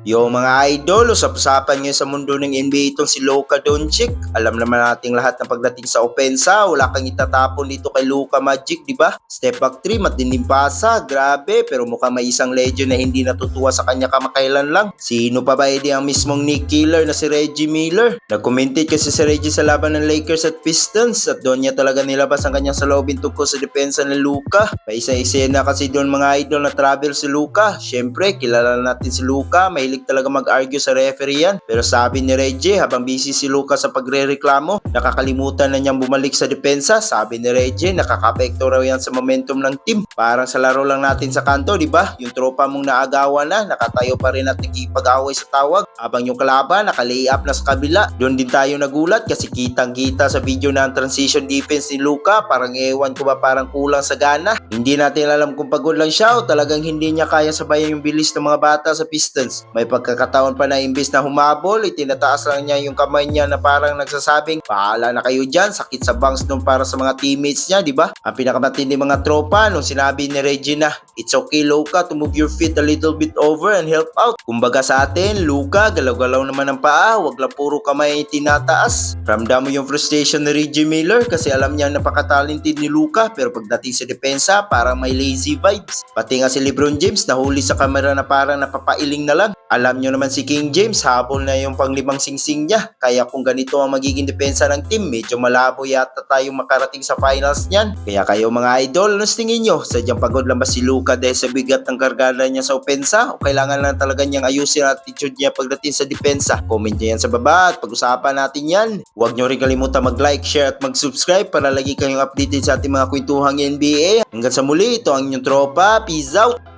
Yo mga idol, usap-usapan ngayon sa mundo ng NBA itong si Luka Doncic. Alam naman nating lahat na pagdating sa opensa, wala kang itatapon dito kay Luka Magic, di ba? Step back 3, matinding pasa, grabe, pero mukhang may isang legend na hindi natutuwa sa kanya kamakailan lang. Sino pa ba edi ang mismong Nick Killer na si Reggie Miller? Nag-commentate kasi si Reggie sa laban ng Lakers at Pistons at doon niya talaga nilabas ang kanyang saloobin tungkol sa depensa ng Luka. May isang eksena kasi doon mga idol na travel si Luka. Syempre, kilala natin si Luka, mahilig talaga mag-argue sa referee yan. Pero sabi ni Reggie, habang busy si Luka sa pagre-reklamo, nakakalimutan na niyang bumalik sa depensa. Sabi ni Reggie, nakaka-apekto raw yan sa momentum ng team. Parang sa laro lang natin sa kanto, di ba? Yung tropa mong naagawan na, nakatayo pa rin at nakikipag-away sa tawag. Habang yung kalaban, naka-lay up na sa kabila. Doon din tayo nagulat kasi kitang-kita sa video na ang transition defense ni Luka. Parang ewan ko ba, parang kulang sa gana. Hindi natin alam kung pagod lang siya o talagang hindi niya kaya sabayan yung bilis ng mga bata sa Pistons. May pagkakataon pa na imbis na humabol, itinataas lang niya yung kamay niya na parang nagsasabing, bahala na kayo dyan, sakit sa bangs nung para sa mga teammates niya, di ba? Ang pinakamatindi mga tropa nung sinabi ni Regina, it's okay Luka to move your feet a little bit over and help out. Kumbaga sa atin, Luka, galaw-galaw naman ang paa, wag lang puro kamay tinataas. Ramdam mo yung frustration ni Reggie Miller kasi alam niya napaka-talented ni Luka pero pagdating sa depensa, parang may lazy vibes. Pati nga si LeBron James nahuli sa kamera na parang napapailing na lang. Alam nyo naman si King James, habol na yung panglimang singsing niya. Kaya kung ganito ang magiging depensa ng team, medyo malabo yata tayong makarating sa finals niyan. Kaya kayo mga idol, ano tingin nyo? Sadyang pagod lang ba si Luka dahil sa bigat ng kargada niya sa opensa? O kailangan lang talaga niyang ayusin ang attitude niya pagdating sa depensa? Comment nyo yan sa baba at pag-usapan natin yan. Huwag nyo rin kalimutan mag-like, share at mag-subscribe para lagi kayong updated sa ating mga kwentuhang NBA. Hanggang sa muli, ito ang inyong tropa. Peace out!